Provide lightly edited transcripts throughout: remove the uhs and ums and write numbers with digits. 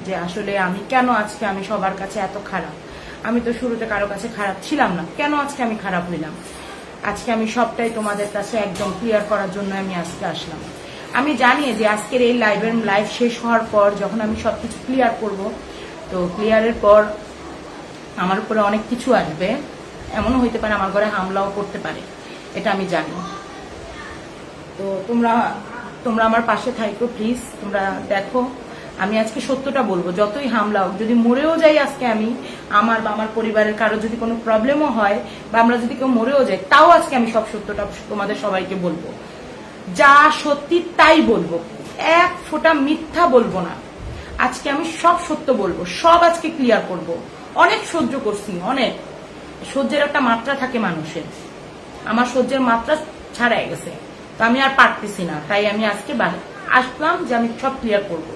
যে আসলে আমি কেন আজকে আমি সবার কাছে এত খারাপ। আমি তো শুরুতে কারো কাছে খারাপ ছিলাম না, কেন আজকে আমি খারাপ হইলাম। আজকে আমি সবটাই তোমাদের কাছে একদম ক্লিয়ার করার জন্য আমি আজকে আসলাম। আমি জানি যে আজকের এই লাইভ শেষ হওয়ার পর যখন আমি সবকিছু ক্লিয়ার করব, তো ক্লিয়ারের পর আমার উপরে অনেক কিছু আসবে, এমনও হইতে পারে আমার ঘরে হামলাও করতে পারে, এটা আমি জানি। তো তোমরা আমার পাশে থাকো প্লিজ। তোমরা দেখো আমি আজকে সত্যটা বলবো, যতই হামলা হোক, যদি মরেও যাই আজকে আমি, আমার বা আমার পরিবারের কারো যদি কোনো প্রবলেমও হয় বা আমরা যদি কেউ মরেও যাই, তাও আজকে আমি সব সত্যটা তোমাদের সবাইকে বলবো। যা সত্যি তাই বলবো, এক ফোঁটা মিথ্যা বলবো না। আজকে আমি সব সত্য বলবো, সব আজকে ক্লিয়ার করব। অনেক সহ্য করছি, অনেক সহ্যের একটা মাত্রা থাকে মানুষের, আমার সহ্যের মাত্রা ছাড়াই গেছে, তো আমি আর পারতেছি না, তাই আমি আজকে আসলাম যে আমি সব ক্লিয়ার করব।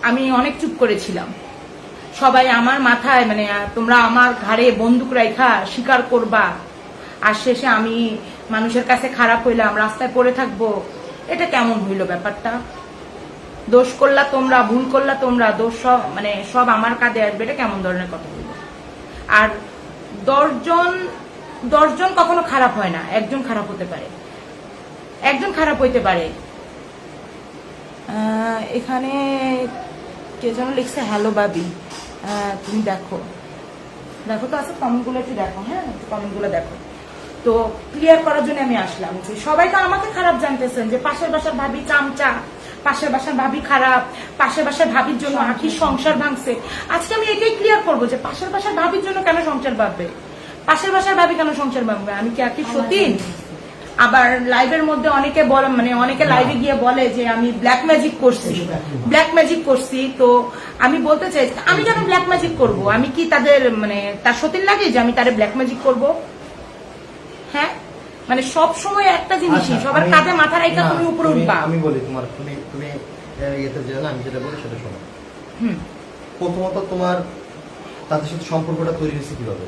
আমি অনেক চুপ করেছিলাম, সবাই আমার মাথায় মানে তোমরা আমার ঘাড়ে বন্দুক রাইখা স্বীকার করবা, আর শেষে আমি মানুষের কাছে খারাপ হইলাম, রাস্তায় পড়ে থাকবো, এটা কেমন হইল ব্যাপারটা? দোষ করলা তোমরা, ভুল করলা তোমরা, দোষ সব মানে সব আমার কাঁধে আসবে, এটা কেমন ধরনের কথা হইল? আর 10 জন কখনো খারাপ হয় না, একজন খারাপ হতে পারে, একজন খারাপ হইতে পারে। এখানে কে যেন লিখছে হ্যালো বাবি, তুমি দেখো দেখো তো, আচ্ছা কমেন্টগুলো একটু দেখো, হ্যাঁ একটু কমেন্টগুলো দেখো। তো ক্লিয়ার করার জন্য আমি আসলাম। সবাই তো আমাকে খারাপ জানতেছেন যে পাশের বাসার ভাবি চামচা, পাশের বাসার ভাবি খারাপ, পাশের বাসার ভাবির জন্য আখির সংসার ভাঙছে। আজকে আমি এটাই ক্লিয়ার করবো যে পাশের বাসার ভাবির জন্য কেন সংসার ভাববে, পাশের বাসার ভাবি কেন সংসার ভাঙবে। আমি কি আখির সতীন? আবার লাইভের মধ্যে অনেকে বলে, মানে অনেকে লাইভে গিয়ে বলে যে আমি ব্ল্যাক ম্যাজিক করছি। তো আমি বলতে চাই আমি কেন ব্ল্যাক ম্যাজিক করব? আমি কি তাদের মানে তার সতীন লাগে যে আমি তারে ব্ল্যাক ম্যাজিক করব? হ্যাঁ, মানে সব সময় একটা জিনিসই সবার কাঁধে মাথা রাখা তুমি উপরে উঠবা। আমি বলি তোমার তুমি এতে যে না, আমি যেটা বলি সেটা শোনো। প্রথমত তোমার তাদের সাথে সম্পর্কটা তৈরি হয়েছে কিভাবে?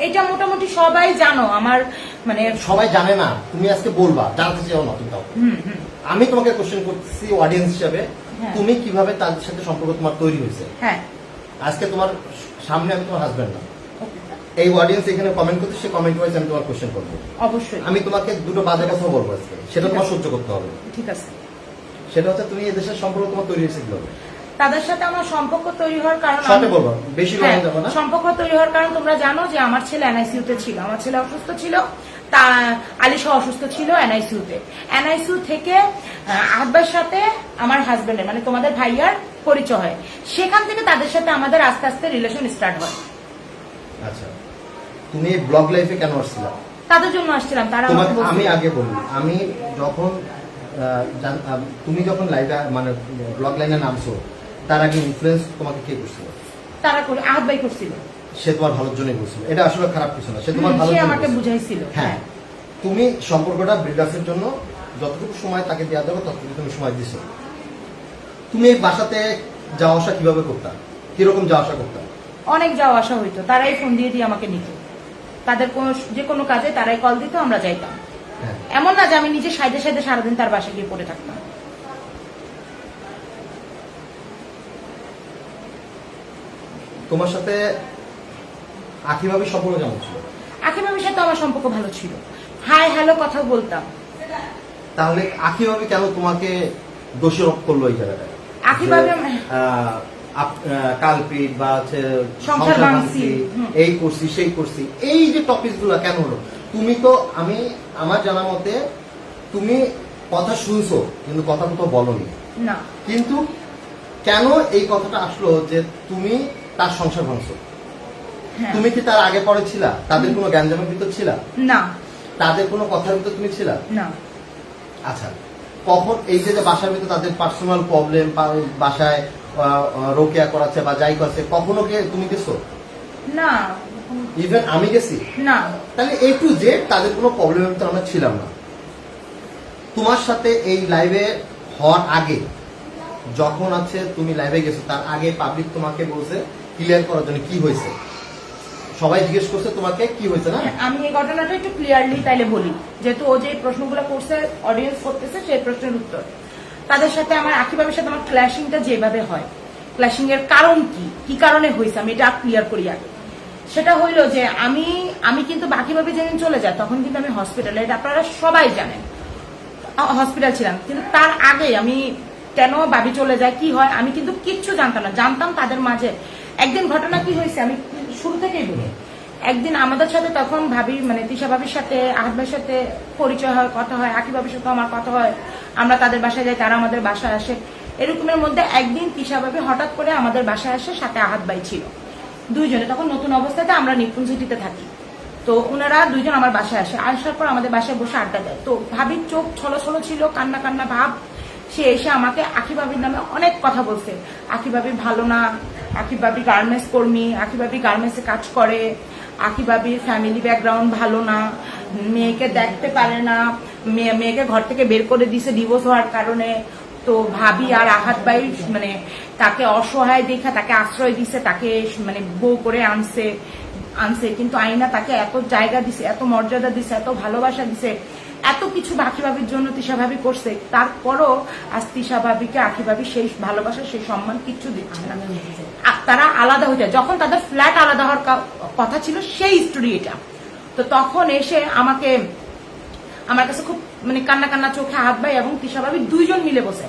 এটা মোটামুটি সবাই জানো, আমার মানে সবাই জানে না, তুমি আজকে বলবা, জানতে চাও না তুমি তাও। আমি তোমাকে কোশ্চেন করছি অডিয়েন্স হিসেবে, তুমি কিভাবে তাদের সাথে সম্পর্ক তোমার তৈরি হয়েছে? হ্যাঁ, আজকে তোমার সামনে আমি তোমার হাজবেন্ড না, এই অডিয়েন্স এখানে কমেন্ট করতে, সে কমেন্ট ওয়াইজ আমি তোমার কোশ্চেন করবো। অবশ্যই আমি তোমাকে দুটো বাজে কথা বলবো আজকে, সেটা তোমার সহ্য করতে হবে। ঠিক আছে, সেটা হচ্ছে তুমি এই দেশের সম্পর্ক তোমার তৈরি হয়েছে কিভাবে? তাদের সাথে আমার সম্পর্ক তৈরি হওয়ার কারণ বেশি সম্পর্ক তৈরি হওয়ার কারণ তোমরা জানো যে আমার ছেলে এনআইসিউতে ছিল, আমার ছেলে অসুস্থ ছিল, তা আলিশা অসুস্থ ছিল এনআইসিউ থেকে আব্বার সাথে আমার হাজবেন্ডের মানে তোমাদের ভাইয়ার পরিচয় হয়, সেখান থেকে তাদের সাথে আমাদের আস্তে আস্তে রিলেশন স্টার্ট হয়। আচ্ছা, তুমি ব্লগ লাইফে কেন আসছিলা? তাদের জন্য আসছিলাম। তারা আমি আগে বলি, আমি যখন তুমি যখন লাইভে মানে ব্লগ লাইনে নামছো, তার আগে ইনফ্লুয়েন্স তোমাকে কে করছিল? তারা করে আহাদ ভাই করছিল। সে তোমার ভালোর জন্যই বলছিল, এটা আসলে খারাপ কিছু না, সে তোমার ভালোর জন্য আমাকে বুঝাইছিল। হ্যাঁ, তুমি সম্পর্কটা বিল্ডআপের জন্য যতটুকু সময় তাকে দেওয়া যাবে ততটুকু তুমি সময় দিছো। তুমি এই বাসাতে যাওয়া আসা কিভাবে করতা? কিরকম যাওয়া আসা করতা? অনেক যাওয়া আসা হইতো, তারাই ফোন দিয়ে দিয়ে আমাকে নিত, তাদের যে কোনো কাজে তারাই কল দিত, আমরা যাইতাম। এমন না যে আমি নিজে সাইডে সাইডে সারাদিন তার বাসায় গিয়ে পড়ে থাকতাম। তোমার সাথে আখি ভাবির সম্পর্ক কেমন ছিল? আখি ভাবির সাথে আমার সম্পর্ক ভালো ছিল, হাই হ্যালো কথা বলতাম। তাহলে আখি ভাবি কেন তোমাকে দোষারোপ করলো এই জায়গাটায়? আখি ভাবি কালপিট বা সংসার ভাঙছি, এই করছি সেই করছি, এই যে টপিক গুলা কেন হলো? তুমি তো আমার জানা মতে তুমি কথা শুনছো কিন্তু কথা কোথাও বলনি না, কিন্তু কেন এই কথাটা আসলো যে তুমি তার সংসার ভাঙছো? তুমি কি তার আগে পরে ছিলা? তাদের কোনো গ্যাঞ্জামের ভিতর ছিলা না? তাদের কোনো কথার ভিতর তুমি ছিলা না। আচ্ছা, কখন এই যে বাসার ভিতর তাদের পার্সোনাল প্রবলেম, বাসায় রোকেয়া করাচ্ছে বা যাই করছে, কখনো কে তুমি গেছো? না। ইভেন আমি গেছি না। তাহলে এ টু জেড তাদের কোনো প্রবলেমের ভিতর আমরা ছিলাম না। তোমার সাথে এই লাইভে হওয়ার আগে যখন আছে তুমি লাইভে গেছো, তার আগে পাবলিক তোমাকে বলছে ক্লিয়ার করার জন্য কি হয়েছে, সবাই জিজ্ঞেস করছে তোমাকে কি হয়েছে। না, আমি এই ঘটনাটা একটু ক্লিয়ারলি তাইলে বলি, যেহেতু ও যে প্রশ্নগুলো করছে অডিয়েন্স করতেছে সেই প্রশ্নের উত্তর। তাদের সাথে আমার আকিবাবের সাথে আমার ক্ল্যাশিংটা যেভাবে হয়, ক্ল্যাশিং এর কারণ কি কারণে হয়েছে আমি এটা ক্লিয়ার করি আগে। সেটা হইলো যে আমি কিন্তু বাকিভাবে যেদিন চলে যায় তখন কিন্তু আমি হসপিটালে, এটা আপনারা সবাই জানেন, হসপিটাল ছিলাম। কিন্তু তার আগে আমি কেন ভাবি চলে যায় কি হয় আমি কিন্তু কিচ্ছু জানতাম না। জানতাম তাদের মাঝে একদিন ঘটনা কি হয়েছে আমি শুরু থেকেই বলি। একদিন আমাদের সাথে তখন ভাবি মানে তিশা ভাবির সাথে আহাদ ভাইয়ের সাথে পরিচয় হয়, কথা হয়, আকি ভাবির সাথে আমার কথা হয়, আমরা তাদের বাসায় যাই, তারা আমাদের বাসায় আসে। এরকমের মধ্যে একদিন তিশা ভাবি হঠাৎ করে আমাদের বাসায় আসে, সাথে আহাদ ভাই ছিল, দুইজনে তখন নতুন অবস্থাতে আমরা নিপুণ সিটিতে থাকি। তো ওনারা দুইজন আমার বাসায় আসে, আসার পর আমাদের বাসায় বসে আড্ডা দেয়। তো ভাবির চোখ ছলো ছিল, কান্না কান্না ভাব। সে এসে আমাকে আকি ভাবির নামে অনেক কথা বলছে। আকি ভাবি ভালো না, আকি ভাবি গার্মেন্টস কর্মী, আকি ভাবি গার্মেন্টসে কাজ করে, আকি ভাবির ফ্যামিলি ব্যাকগ্রাউন্ড ভালো না, মেয়েকে দেখতে পারে না, মেয়েকে ঘর থেকে বের করে দিছে ডিভোর্স হওয়ার কারণে। তো ভাবি আর আহাদ ভাই মানে তাকে অসহায় দেখা তাকে আশ্রয় দিছে, তাকে মানে বউ করে আনছে কিন্তু আইনা তাকে এত জায়গা দিছে, এত মর্যাদা দিছে, এত ভালোবাসা দিছে, এত কিছু আকি ভাবির জন্য তিশা ভাবি করছে। তারপরও আজ তিশা ভাবিকে আকি ভাবি সেই ভালোবাসা সেই সম্মান কিচ্ছু দিচ্ছে না। তারা আলাদা হয়ে যায়, যখন তাদের ফ্ল্যাট আলাদা হওয়ার কথা ছিল সেই স্টোরি এটা। তো তখন এসে আমার কাছে খুব মানে কান্না কান্না চোখে হাত ভাই এবং তিশা ভাবি দুইজন মিলে বসে।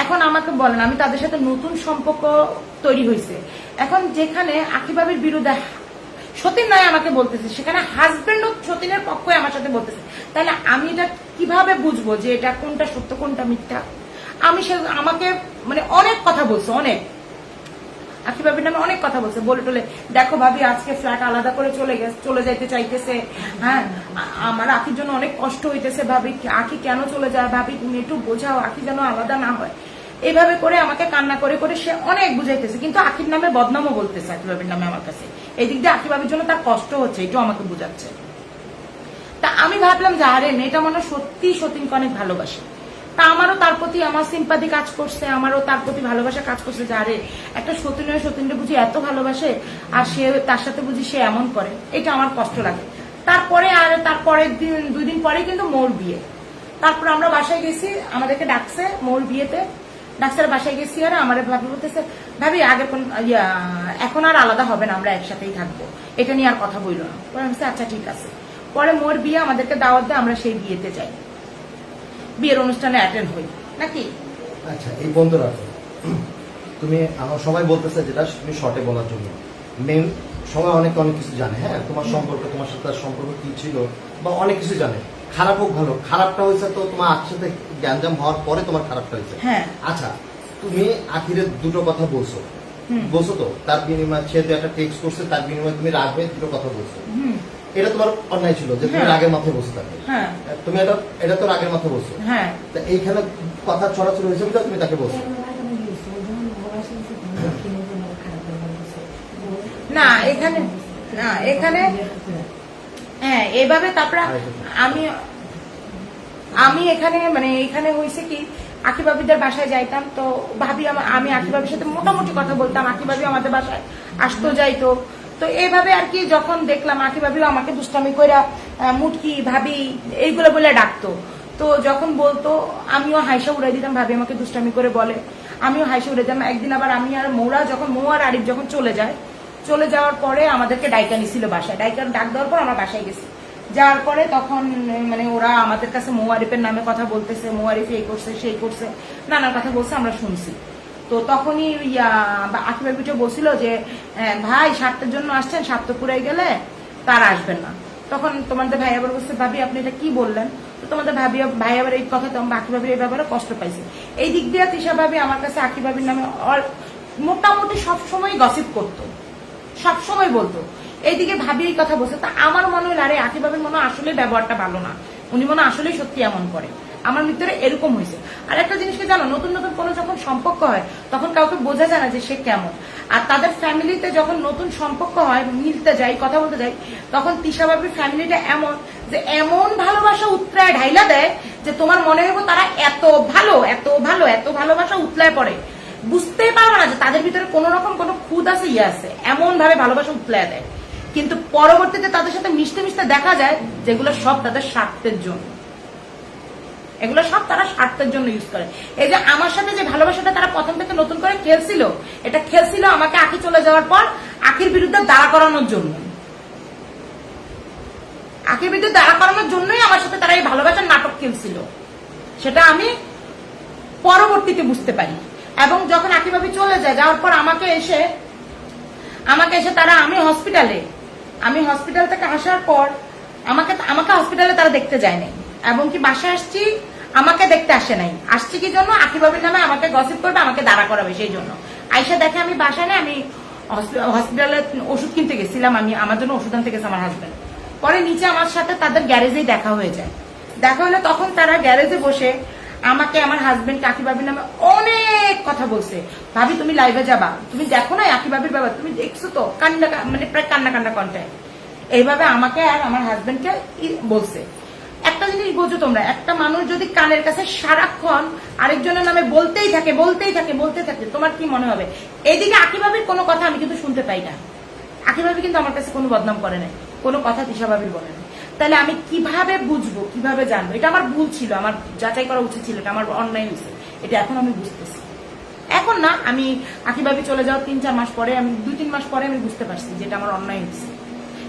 এখন আমাকে বলেন, আমি তাদের সাথে নতুন সম্পর্ক তৈরি হয়েছে, এখন যেখানে আকি ভাবির বিরুদ্ধে সতীন নাই আমাকে বলতেছে, সেখানে হাজবেন্ডও সতীনের পক্ষে আমার সাথে বলতেছে, তাহলে আমি এটা কিভাবে বুঝবো যে এটা কোনটা সত্য কোনটা মিথ্যা? আমাকে মানে অনেক কথা বলছে, অনেক আকি ভাবির নামে অনেক কথা বলছে, বলে টলে দেখো ভাবি আজকে ফ্ল্যাট আলাদা করে চলে যাইতে চাইতেছে, হ্যাঁ আমার আকির জন্য অনেক কষ্ট হইতেছে, ভাবি আকি কেন চলে যায়, ভাবি তুমি একটু বোঝাও আকি যেন আলাদা না হয়। এইভাবে করে আমাকে কান্না করে করে সে অনেক বুঝাইতেছে, কিন্তু আকির নামে বদনামও বলতেছে আকি ভাবির নামে আমার কাছে। এই দিক দিয়ে আকি ভাবির জন্য তার কষ্ট হচ্ছে, এটাও আমাকে বুঝাচ্ছে। তা আমি ভাবলাম যে আরে মেয়েটা মনে সত্যি সতীনকে অনেক ভালোবাসে। তা আমারও তার প্রতি আমার সিম্পাথি কাজ করছে, আমারও তার প্রতি ভালোবাসা কাজ করছে যে আরে একটা সতীনকে বুঝি এত ভালোবাসে আর সে তার সাথে বুঝি সে এমন করে, এটা আমার কষ্ট লাগে। তারপরের দিন 2 দিন পরে কিন্তু মোর বিয়ে। তারপর আমরা বাসায় গেছি, আমাদেরকে ডাকছে মোর বিয়েতে, ডাক্তার বাসায় গেছি। আর আমার ভাবি বলতেছে ভাবি আগে এখন আর আলাদা হবে না, আমরা একসাথেই থাকবো, এটা নিয়ে আর কথা বললো না। পরে আমি আচ্ছা ঠিক আছে। পরে মোর বিয়ে, আমাদেরকে দাওয়াত দেয়, আমরা সেই বিয়েতে যাই, বিয়ের অনুষ্ঠানে অ্যাটেন্ড হই নাকি। আচ্ছা এই বন্ধুরা তুমি আমার সবাই বলতেছে যেটা তুমি শর্টে বলার জন্য, মেন সবাই অনেক কিছু জানে, হ্যাঁ তোমার সম্পর্ক, তোমার সাথে সম্পর্ক কি ছিল বা অনেক কিছু জানে, খারাপ হোক ভালো, খারাপটা হয়েছে তো তোমার একসাথে গ্যাঞ্জাম হওয়ার পরে তোমার খারাপটা হয়েছে। হ্যাঁ আচ্ছা তুমি আখিরে দুটো কথা বলছো তো, তার বিনিময়ে সে একটা টেক্সট করছে, তার বিনিময়ে তুমি রাখবে দুটো কথা বলছো, এটা তোমার অন্যায় ছিল যে তুমি রাগের মাথায় বসে থাকবে, তুমি এটা তো রাগের মাথায় বসছো, হ্যাঁ এইখানে কথা ছড়াছড়ি হয়েছে বলে তুমি তাকে বলছো না এখানে হ্যাঁ এইভাবে। তারপরে আমি এখানে মানে এখানে হয়েছে কি, আকি ভাবিদের বাসায় যাইতাম, তো ভাবি আমি আকি ভাবির সাথে মোটামুটি কথা বলতাম, আকি ভাবি আমাদের বাসায় আসতো যাইতো। তো এইভাবে আর কি যখন দেখলাম আকি ভাবিও আমাকে দুষ্টামি কইরা মুটকি ভাবি এইগুলো বলে ডাকতো, তো যখন বলতো আমিও হাইসা উড়াই দিতাম, ভাবি আমাকে দুষ্টামি করে বলে, আমিও হাইসা উড়াই দিতাম। একদিন আবার আমি আর মৌরা যখন মৌ আর আরিফ যখন চলে যাওয়ার পরে আমাদেরকে ডাইকা নিছিল বাসায়, ডাক দেওয়ার পর আমরা বাসায় গেছি। যাওয়ার পরে তখন মানে ওরা আমাদের কাছে মৌ আরিফের নামে কথা বলতেছে, মৌ আরিফ এই করছে সেই করছে, নানার কথা বলছে, আমরা শুনছি। তো তখনই আকি ভাবিটা বলছিল যে ভাই স্বার্থের জন্য আসছেন, স্বার্থ পুরাই গেলে তার আসবেন না। তখন তোমাদের ভাই আবার বলছে ভাবি আপনি এটা কি বললেন, তো তোমাদের ভাই আবার এই কথা তো আকি ভাবির এই ব্যাপারে কষ্ট পাইছে। এই দিক দিয়ে তিশা ভাবি আমার কাছে আকি ভাবির নামে মোটামুটি সবসময় গসিপ করতো, সবসময় বলতো। এইদিকে ভাবি এই কথা বলছে, তা আমার মনে হলো আরে আকি ভাবির মনে আসলে ব্যবহারটা ভালো না, উনি মনে আসলে সত্যি এমন করে, আমার ভিতরে এরকম হয়েছে। আর একটা জিনিসকে জানো, নতুন নতুন কোনো যখন সম্পর্ক হয় তখন কাউকে বোঝা যায় না যে সে কেমন। আর তাদের ফ্যামিলিতে যখন নতুন সম্পর্ক হয়, মিলতে যাই, কথা বলতে যাই, তখন তিশা ভাবির ফ্যামিলিটা এমন যে এমন ভালোবাসা উতরায় ঢাইলা দেয় যে তোমার মনে হইব তারা এত ভালো এত ভালো এত ভালোবাসা উতলায় পড়ে, বুঝতেই পারবো না যে তাদের ভিতরে কোন রকম কোনো খুদ আছে আছে, এমন ভাবে ভালোবাসা উতলায় দেয়। কিন্তু পরবর্তীতে তাদের সাথে মিশতে মিশতে দেখা যায় যেগুলো সব তাদের স্বার্থের জন্য। এগুলো সব তারা স্বার্থের জন্য ইউজ করে। এই যে আমার সাথে যে ভালোবাসাটা তারা প্রথম থেকে নতুন করে খেলছিল, এটা খেলছিল আমাকে আখি চলে যাওয়ার পর আখির বিরুদ্ধে দাঁড়া করানোর জন্য। আখির বিরুদ্ধে দাঁড়া করানোর জন্যই আমার সাথে তারা এই ভালোবাসার নাটক খেলছিল, সেটা আমি পরবর্তীতে বুঝতে পারি। এবং যখন আখি ভাবি চলে যায়, যাওয়ার পর আমাকে এসে তারা, আমি হসপিটাল থেকে আসার পর আমাকে হসপিটালে তারা দেখতে যায় নাই, এবং কি বাসায় আসছি আমাকে দেখতে আসে নাই। আসছি কি জন্য? আখি ভাবির নামে আমাকে গসিপ করবে, আমাকে দাঁড়া করাবে, সেই জন্য। আইসা দেখে আমি বাসায় নেই, আমি হসপিটালে ওষুধ কিনতে গেছিলাম, আমি আমার জন্য ওষুধ আনতে গেছে আমার হাজবেন্ড। পরে নিচে আমার সাথে তাদের গ্যারেজেই দেখা হয়ে যায়। দেখা হলে তখন তারা গ্যারেজে বসে আমাকে, আমার হাজবেন্ড আখি ভাবির নামে অনেক কথা বলছে। ভাবি তুমি লাইভে যাবা, তুমি দেখো না আখি ভাবির ব্যাপার, তুমি দেখছো তো, কান্না, মানে প্রায় কান্না কন্টায় এইভাবে আমাকে আর আমার হাজবেন্ডকে বলছে। একটা জিনিস বোঝো তোমরা, একটা মানুষ যদি কানের কাছে সারাক্ষণ আরেকজনের নামে বলতেই থাকে, তোমার কি মনে হবে? এইদিকে আখি ভাবির কোনো কথা আমি কিন্তু শুনতে পাই না। আখি ভাবি কিন্তু আমার কাছে কোনো বদনাম করে নাই, কোনো কথা তিশা ভাবির বলে নাই। তাহলে আমি কিভাবে বুঝবো, কিভাবে জানবো? এটা আমার ভুল ছিল, আমার যাচাই করা উচিত ছিল, এটা আমার অন্যায় হয়েছে, এটা এখন আমি বুঝতেছি। এখন না, আমি আখি ভাবি চলে যাওয়ার 3-4 মাস পরে, আমি 2-3 মাস পরে আমি বুঝতে পারছি যে এটা আমার অন্যায় হয়েছে।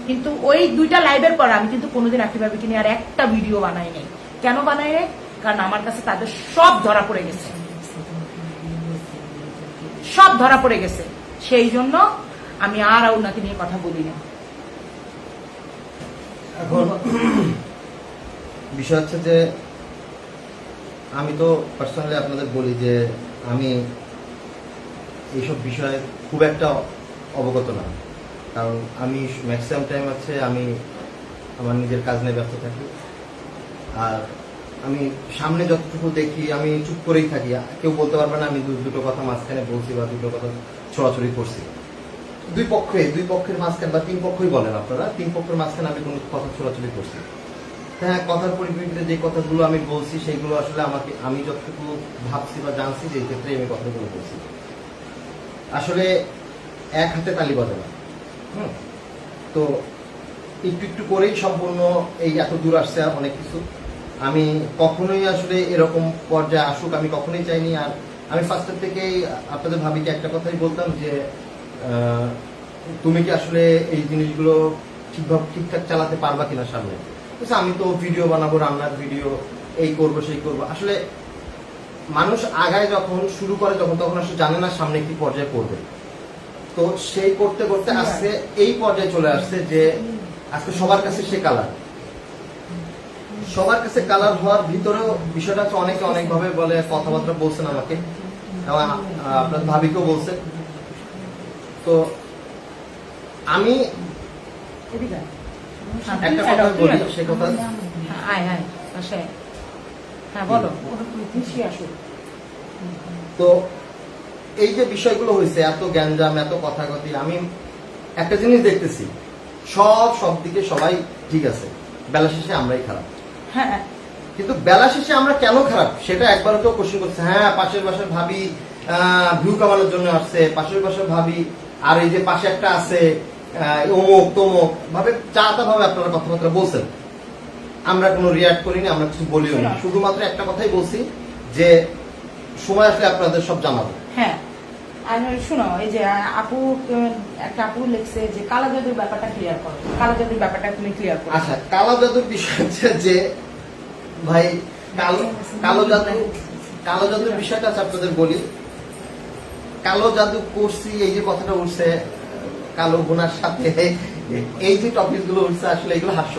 কিন্তু ওই 2টা লাইভের পর আমি কিন্তু কোনোদিন আখি ভাবিকে নিয়ে আর একটা ভিডিও বানাই নাই। কেন বানাই নাই? কারণ আমার কাছে তাদের সব ধরা পড়ে গেছে, সেই জন্য আমি আর ওনাকে নিয়ে কথা বলি না। এখন বিষয় হচ্ছে যে আমি তো পার্সোনালি আপনাদের বলি যে আমি এইসব বিষয়ে খুব একটা অবগত না, কারণ আমি ম্যাক্সিমাম টাইম আছে আমি আমার নিজের কাজ নিয়ে ব্যস্ত থাকি। আর আমি সামনে যতটুকু দেখি আমি চুপ করেই থাকি, কেউ বলতে পারবে না আমি দুটো কথা মাঝখানে বলছি বা দুটো কথা ছড়াছড়ি করছি। দুই পক্ষের মাঝখানে, বা 3 পক্ষই বলেন আপনারা, 3 পক্ষের মাঝখানে আমি কোনো কথা ছড়াছড়ি করছি। হ্যাঁ, কথার পরিপ্রেক্ষিতে যে কথাগুলো আমি বলছি সেইগুলো আসলে আমি যতটুকু ভাবছি বা জানছি যে এই ক্ষেত্রে আমি কথাগুলো বলছি। আসলে এক হাতে তালি বাজে না। তো একটু করেই সম্পূর্ণ এই এত দূর আসছে অনেক কিছু। আমি কখনোই আসলে এরকম পর্যায়ে আসুক আমি কখনোই চাইনি। আর আমি ফার্স্টের থেকেই আপনাদের ভাবিকে একটা কথাই বলতাম যে তুমি কি আসলে এই জিনিসগুলো ঠিকঠাক চালাতে পারবা কিনা সামনে। আমি তো ভিডিও বানাবো, রান্নার ভিডিও, এই করব সেই করব। আসলে মানুষ আগায় যখন শুরু করে তখন আসলে জানে না সামনে কি পর্যায়ে পড়বে। তো সেই করতে করতে আজকে এই পর্যায়ে চলে আসছে যে আজকে সবার কাছে সে কালার, হওয়ার ভিতরেও বিষয়টা হচ্ছে অনেকে অনেকভাবে বলে, কথাবার্তা বলছেন আমাকে, আপনার ভাবিকেও বলছে। তো আমি একটা কথা বলি, সে কথা তো এই যে বিষয়গুলো হয়েছে, এত গ্যাঞ্জাম, এত কথাগতি, আমি একটা জিনিস দেখতেছি, সব দিকে সবাই ঠিক আছে, বেলা শেষে আমরাই খারাপ। হ্যাঁ, কিন্তু বেলা শেষে আমরা কেন খারাপ সেটা একবারও কেউ কোশ্চেন করছে? হ্যাঁ, পাশের বাসার ভাবি ভিউ কামানোর জন্য আসছে, পাশের বাসার ভাবি, আর এই যে পাশে একটা আছে অমুক তমুক ভাবে চাতা ভাবে আপনারা কথাবার্তা বলছেন। আমরা কোনো রিয়াক্ট করিনি, আমরা কিছু বলিও না, শুধুমাত্র একটা কথাই বলছি যে সময় আসলে আপনাদের সব জানাবো। হ্যাঁ, আর শোনো, এই যে একটা আপু লিখছে যে কালো জাদুর ব্যাপারটা ক্লিয়ার করো, কালো জাদুর ব্যাপারটা তুমি ক্লিয়ার করো। আচ্ছা, কালো জাদুর বিষয় হচ্ছে যে ভাই কালো জাদুর বিষয়টা আছে, আপনাদের বলি। কালো জাদু করছি এই যে কথাটা উঠছে, কালো গুনার সাথে এই যে টপিক গুলো উঠছে, আসলে এগুলো হাস্য।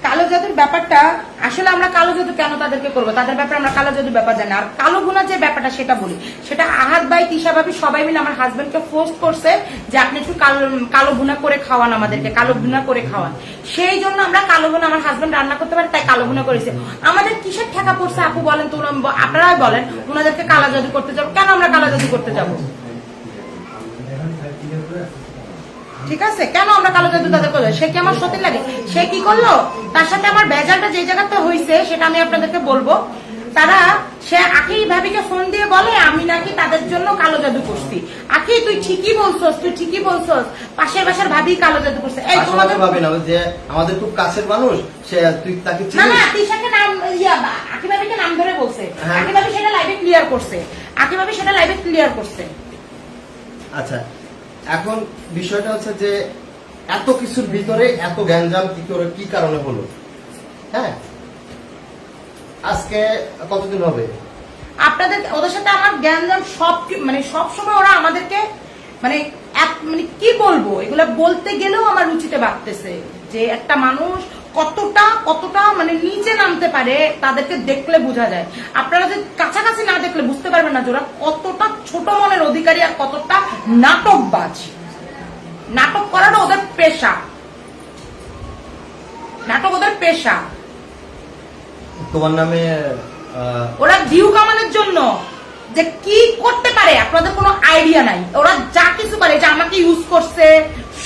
কালো জাদুর ব্যাপারটা আসলে আমরা কালো জাদু কেন তাদেরকে করবো, তাদের ব্যাপারে আমরা কালো জাদুর ব্যাপার জানি। আর কালো গুনার যে ব্যাপারটা সেটা বলি, সেটা আহাদ ভাই, তিশা ভাবি সবাই মিলে আমার হাজবেন্ডকে ফোর্স করছে যে আপনি একটু কালো ভুনা করে খাওয়ান, আমাদেরকে কালো ভুনা করে খাওয়ান। সেই জন্য আমরা কালো ভুনা, আমার হাজবেন্ড রান্না করতে পারে তাই কালো ভুনা করেছে। আমাদের কিসের ঠেকা পড়ছে আপু বলেন তো, আপনারাই বলেন, ওনাদেরকে কালো জাদু করতে যাবো কেন? আমরা কালো জাদু করতে যাবো? ঠিক আছে, কেন আমরা কালো জাদু তাদের করবো? সে কি আমার সত্যি লাগে? সে কি করলো? তার সাথে আমার বেজালটা যে জায়গাতে হয়েছে সেটা আমি আপনাদেরকে বলবো। তারা সে আখি ভাবিকে ফোন দিয়ে বলে আমি নাকি তাদের জন্য কালো জাদু করছি। আখি তুই ঠিকই বলছস, পাশের বাসার ভাবি কালো জাদু করছে। এই তোমাদের ভাবি না যে আমাদের খুব কাছের মানুষ, সে তুই তাকে না চিনিস? না, তিশাকে নাম আখি ভাবিকে নাম ধরে বলছে। হ্যাঁ। আখি ভাবি সেটা লাইভে ক্লিয়ার করছে। আচ্ছা, এখন বিষয়টা হচ্ছে যে এত কিছুর ভিতরে এত গ্যাঞ্জাম কি কারণে হলো? হ্যাঁ, আজকে কতদিন হবে আপনাদের ওদের সাথে আমার জ্ঞানজাম সব সময় ওরা আমাদেরকে মানে কি বলবো, এগুলা বলতে গেলেও আমার রুচিতে বাড়তেছে যে একটা মানুষ কতটা মানে নিচে নামতে পারে তাদেরকে দেখলে বোঝা যায়। আপনারা যে কাছাকাছি না দেখলে বুঝতে পারবেন না যে ওরা কতটা ছোট মনের অধিকারী আর কতটা নাটকবাজ। নাটক করাটা ওদের পেশা, নাটক ওদের পেশা। তোমার নামে ওরা ভিউ কামানোর জন্য যে কি করতে পারে আপনাদের কোনো আইডিয়া নাই। ওরা যা কিছু পারে, যে আমাকে ইউজ করছে,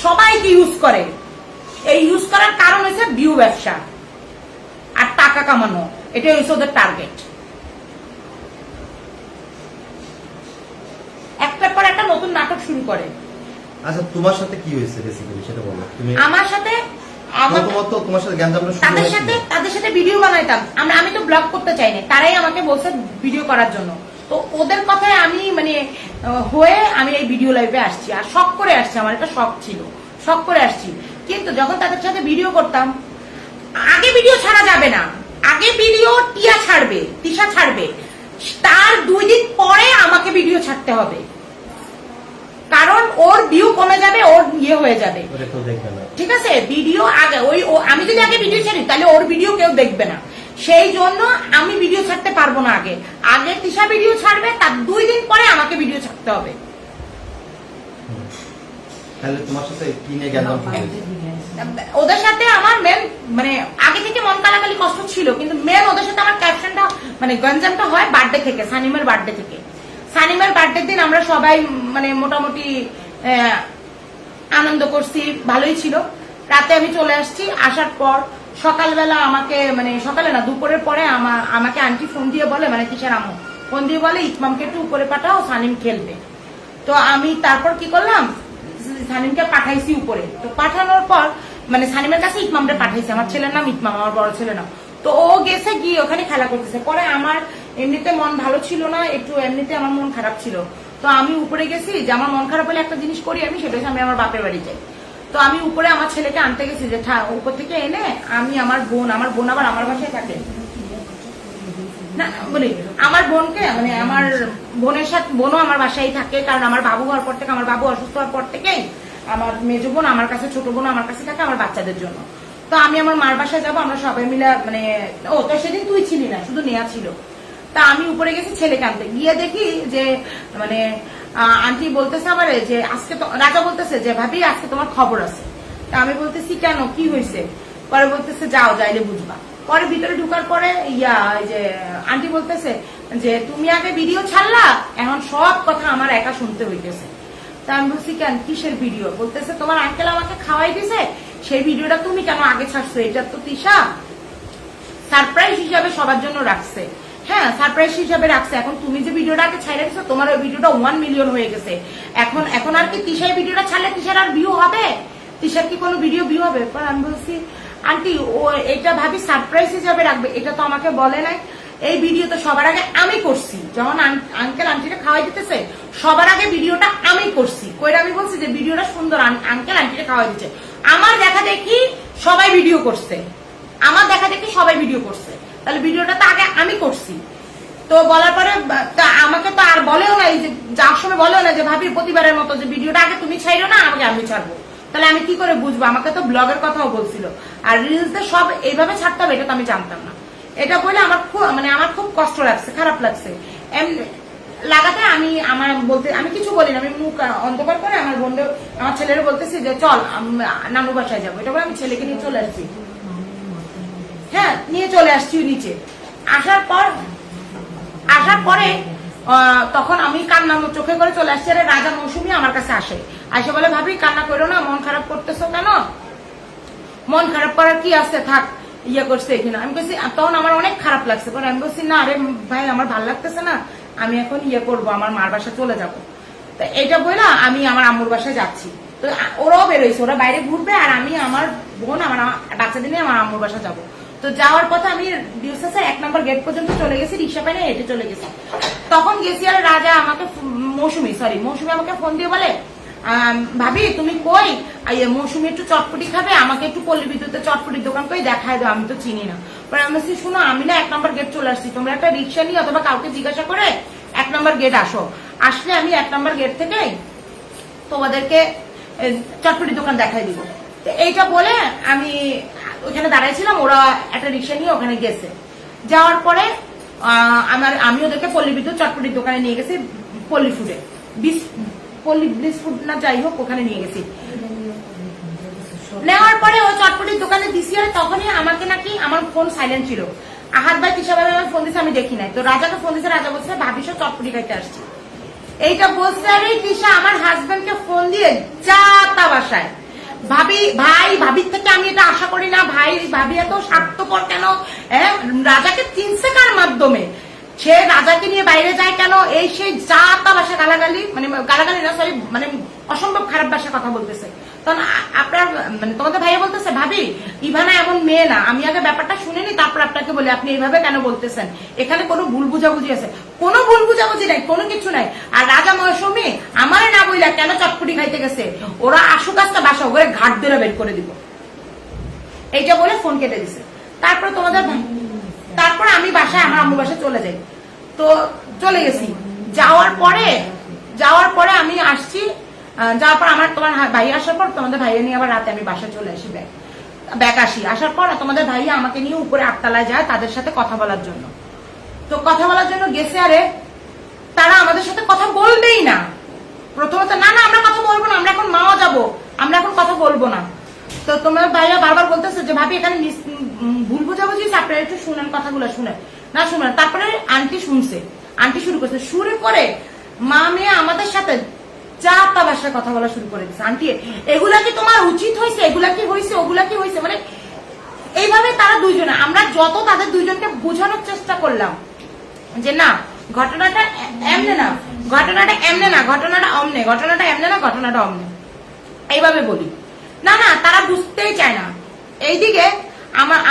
সবাইকে ইউজ করে। এই ইউজ করার কারণ হচ্ছে ভিউ ব্যবসা আর টাকা কামানো, এটাই হচ্ছে ওদের টার্গেট। একটার পর একটা নতুন নাটক শুরু করে। আচ্ছা, তোমার সাথে কি হয়েছে বেসিক্যালি সেটা বলো। তুমি আমার সাথে তোমার সাথে গ্যাঞ্জামটা শুরু হয়েছিল? তাদের সাথে ভিডিও বানাইতাম আমি তো ব্লগ করতে চাই না, তারাই আমাকে বলছে ভিডিও করার জন্য। তো ওদের কথায় আমি মানে আমি এই ভিডিও লাইভে আসছি, আর শখ করে আসছি। আমার একটা শখ ছিল, শখ করে আসছি। কিন্তু যখন তাদের সাথে ভিডিও করতাম, আগে ভিডিও ছাড়া যাবে না, আগে ভিডিও তিশা ছাড়বে, তার 2 দিন পরে আমাকে ভিডিও ছাড়তে হবে, কারণ ওর ভিউ কমে যাবে, ওর হয়ে যাবে। ঠিক আছে, ভিডিও আগে আমি যদি আগে ভিডিও ছাড়ি তাহলে ওর ভিডিও কেউ দেখবে না। সেই জন্য আমি ভিডিও ছাড়তে পারবো না। আগে তিশা ভিডিও ছাড়বে, তার 2 দিন পরে আমাকে ভিডিও ছাড়তে হবে। তাহলে তোমার সাথে কি নিয়ে গ্যাঞ্জাম হয়েছে? ওদের সাথে আমার মেন মানে আগে থেকে মন কালাকালি কষ্ট ছিল, কিন্তু মেন ওদের সাথে আমার ক্যাপশনটা মানে গঞ্জামটা হয় বার্থডে থেকে, সানিমের বার্থডে থেকে। সানিমের বার্থডের দিন আমরা সবাই মানে মোটামুটি আনন্দ করছি, ভালোই ছিল। রাতে আমি চলে আসছি, আসার পর সকালবেলা আমাকে মানে সকালে না দুপুরের পরে আমাকে আন্টি ফোন দিয়ে বলে, মানে তিশার আম্মু ফোন দিয়ে বলে ইতমামকে একটু উপরে পাঠাও, সানিম খেলবে। তো আমি তারপর কি করলাম, সানিমকে পাঠাইছি উপরে। তো পাঠানোর পর মানে সানিমের কাছে ইতমামরে পাঠাইছি, আমার ছেলের নাম ইতমাম, আমার বড় ছেলের নাম। তো ও গেছে গিয়ে ওখানে খেলা করতেছে। পরে আমার এমনিতে মন ভালো ছিল না, একটু এমনিতে আমার মন খারাপ ছিল। তো আমি উপরে গেছি, যে আমার মন খারাপ হলে একটা জিনিস করি আমি, সেটা হচ্ছে আমি আমার বাপের বাড়ি যাই। তো আমি উপরে আমার ছেলেকে আনতে গেছি, যে উপর থেকে এনে আমি আমার বোন আবার আমার বাসায় থাকে না, বলি আমার বোনকে মানে আমার বোনের সাথে বোনও আমার বাসায় থাকে, কারণ আমার বাবু হওয়ার পর থেকে, আমার বাবু অসুস্থ হওয়ার পর থেকেই আমার মেজো বোন আমার কাছে, ছোট বোন আমার কাছে থাকে আমার বাচ্চাদের জন্য। তো আমি আমার মার বাসায় যাবো, আমরা সবাই মিলে মানে তো সেদিন তুই ছিলি না, শুধু নেয়া ছিল। তা আমি উপরে গেছি ছেলেকে আনতে, গিয়ে দেখি যে মানে আন্টি বলতেছে আমারে যে আজকে তো রাজা বলতেছে যে ভাবি আজকে তোমার খবর আছে। তা আমি বলতেছি কেন, কি হয়েছে? পরে বলতেছে যাইলে বুঝবা। পরে ভিতরে ঢুকার পরে যে আন্টি বলতেছে যে তুমি আগে ভিডিও ছাড়লা, এখন সব কথা আমার একা শুনতে হইতেছে। তা আমি বলছি কেন, কিসের ভিডিও? বলতেছে তোমার আঙ্কেল আমাকে খাওয়াই দিছে, সেই ভিডিওটা তুমি কেন আগে ছাড়ছো? এটা তো তিশা সারপ্রাইজ হিসাবে সবার জন্য রাখছে। হ্যাঁ, সারপ্রাইজ হিসাবে রাখছে। এখন তুমি যে ভিডিওটা আগে ছাইড়ে দিছো, তোমার ওই ভিডিওটা 1 মিলিয়ন হয়ে গেছে। এখন আর কি তিশার ভিডিওটা ছাড়লে তিশার আর ভিউ হবে? তিশার কি কোনো ভিডিও ভিউ হবে? পর আমি বলছি আন্টি ও এটা ভাবি সারপ্রাইজ হিসাবে রাখবে, এটা তো আমাকে বলে নাই। এই ভিডিও তো সবার আগে আমি করছি, যখন আঙ্কেল আন্টিটা খাওয়াই দিতেছে সবার আগে ভিডিওটা আমি করছি। কইরা আমি বলছি যে ভিডিওটা সুন্দর, আঙ্কেল আন্টিটা খাওয়াই দিচ্ছে। আমার দেখা দেখি সবাই ভিডিও করছে, তাহলে ভিডিওটা তো আগে আমি করছি। তো বলার পরে আমাকে তো আর বলেও নাই, যে যার সময় বলেও না যে ভাবি প্রতিবারের মতো যে ভিডিওটা আগে তুমি ছাইরো না, আমাকে আমি ছাড়বো। তাহলে আমি কি করে বুঝবো? আমাকে তো ব্লগের কথাও বলছিল, আর রিলসে সব এইভাবে ছাড়তে হবে এটা তো আমি জানতাম না। এটা বলে আমার খুব কষ্ট লাগছে, খারাপ লাগছে। লাগাতে আমি কিছু বলি না, আমি মুখ অন্ধকার করে আমার ছেলের বলতেছি যে চল নানু বাসায় যাবো। এটা বলে আমি ছেলেকে নিয়ে চলে আসছি। হ্যাঁ, নিয়ে চলে আসছি নিচে। আসার পরে তখন আমি কান্না চোখে করে চলে আসছি। আরে রাজা মৌসুমী আমার কাছে আসে বলে ভাবি কান্না করো না, মন খারাপ করতেছো কেন? মন খারাপ করার কি আছে, থাক ইয়ে করছে এখানে। আমি বলছি, তখন আমার অনেক খারাপ লাগছে, পরে আমি বলছি না আরে ভাই আমার ভালো লাগতেছে না, আমি এখন ইয়ে করবো, আমার মার বাসা চলে যাব। তো এটা বলে আমি আমার আম্মুর বাসায় যাচ্ছি। তো ওরাও বেরোইছে, ওরা বাইরে ঘুরবে আর আমি আমার বোন আমার বাচ্চাদের নিয়ে আমার আম্মুর বাসা যাবো। তো যাওয়ার পথে আমি ডিউসেসের 1 নম্বর গেট পর্যন্ত চলে গেছি, রিক্সা পাইনে হেঁটে চলে গেছি। তখন গেছি আর রাজা আমাকে মৌসুমি আমাকে ফোন দিয়ে বলে, ভাবি তুমি কই, মৌসুমি একটু চটপটি খাবে, আমাকে একটু পল্লী বিদ্যুতের চটপটির দোকান কই দেখায় দাও, আমি তো চিনি না। পরে আমি বলছি শুনো আমি না 1 নম্বর গেট চলে আসছি, তোমরা একটা রিক্সা নিয়ে অথবা কাউকে জিজ্ঞাসা করে 1 নম্বর গেট আসো, আসলে আমি 1 নম্বর গেট থেকে তোমাদেরকে চটপটির দোকান দেখাই দিব। এইটা বলে আমি ওখানে দাঁড়াইছিলাম, ওরা একটা রিক্সা নিয়ে ওখানে গেছে। যাওয়ার পরে আমি ওদেরকে পল্লী বিদ্যুৎ চটপটির দোকানে নিয়ে গেছি, পল্লী ফুডে পল্লী ব্লিস ফুড না যাই হোক ওখানে নিয়ে গেছি। নেওয়ার পরে ও চটপটির দোকানে দিছি, তখনই আমাকে নাকি আমার ফোন সাইলেন্ট ছিল, আহাত ভাই তিশা ভাই আমার ফোন দিচ্ছে আমি দেখি নাই। তো রাজাকে ফোন দিচ্ছে, রাজা বলছে ভাবি সব চটপটি খাইতে আসছি। এইটা বলছে আর এই তিশা আমার হাজবেন্ডকে ফোন দিয়ে যা তা বাসায়, ভাবির থেকে আমি এটা আশা করি না, ভাবি এত স্বার্থপর কেন, রাজাকে চিনছে কার মাধ্যমে, সে রাজাকে নিয়ে বাইরে যায় কেন, এই সেই যা তা ভাষা গালাগালি, মানে গালাগালি না সরি, মানে অসম্ভব খারাপ ভাষা কথা বলতেছে। তখন আপনার মানে তোমাদের ভাইয়া বলতেছে ভাবি ইভানা এমন মেয়ে না, আমি আগে ব্যাপারটা শুনিনি তারপর আপনাকে বলি, আপনি এইভাবে কেন বলতেছেন, এখানে কোনো ভুল বুঝাবুঝি আছে, কোনো ভুল বুঝাবুঝি নাই, কোনো কিছু নাই। আর রাজা মৌসুমি আমারে না বইলা কেন চটপটি খাইতে গেছে, ওরা আসুক আসতে বাসা ওরে ঘাট ধরে বের করে দিব, এইটা বলে ফোন কেটে দিছে। তারপর আমি বাসায় আমার আম্মু বাসায় চলে যাই। তো চলে গেছি, যাওয়ার পরে আমি আসছি, যাওয়ার পর আমার তোমার ভাই আসার পর তোমাদের ভাইয়া নিয়ে আবার রাতে আমি বাসায় চলে আসি, আসার পর তোমাদের ভাইয়া আমাকে নিয়ে উপরে 8 তলায় যায় তাদের সাথে কথা বলার জন্য। তো কথা বলার জন্য গেছে, আরে তারা আমাদের সাথে কথা বলবেই না। প্রথমত না আমরা কথা বলবো না, আমরা এখন মাও যাবো, আমরা এখন কথা বলবো না। তো তোমার ভাইয়া বারবার বলতেছে যে ভাবি এখানে ভুল বোঝাবুঝি, আপনারা একটু শুনেন, কথাগুলো শুনেন না শুনেন। তারপরে আন্টি শুনছে, আন্টি শুরু করছে, শুরু করে মা মেয়ে আমাদের সাথে যা তা ভাষায় কথা বলা শুরু করে দিচ্ছে। আন্টি এগুলা কি তোমার উচিত হয়েছে, এগুলা কি হয়েছে, ওগুলা কি হয়েছে, মানে এইভাবে তারা দুইজনে, আমরা যত তাদের দুইজনকে বোঝানোর চেষ্টা করলাম যে না ঘটনাটা এমনে না, ঘটনাটা এমনে না, ঘটনাটা অমনে, ঘটনাটা এমনে না, ঘটনাটা অমনে, এইভাবে বলি না, তারা বুঝতেই চায় না। এইদিকে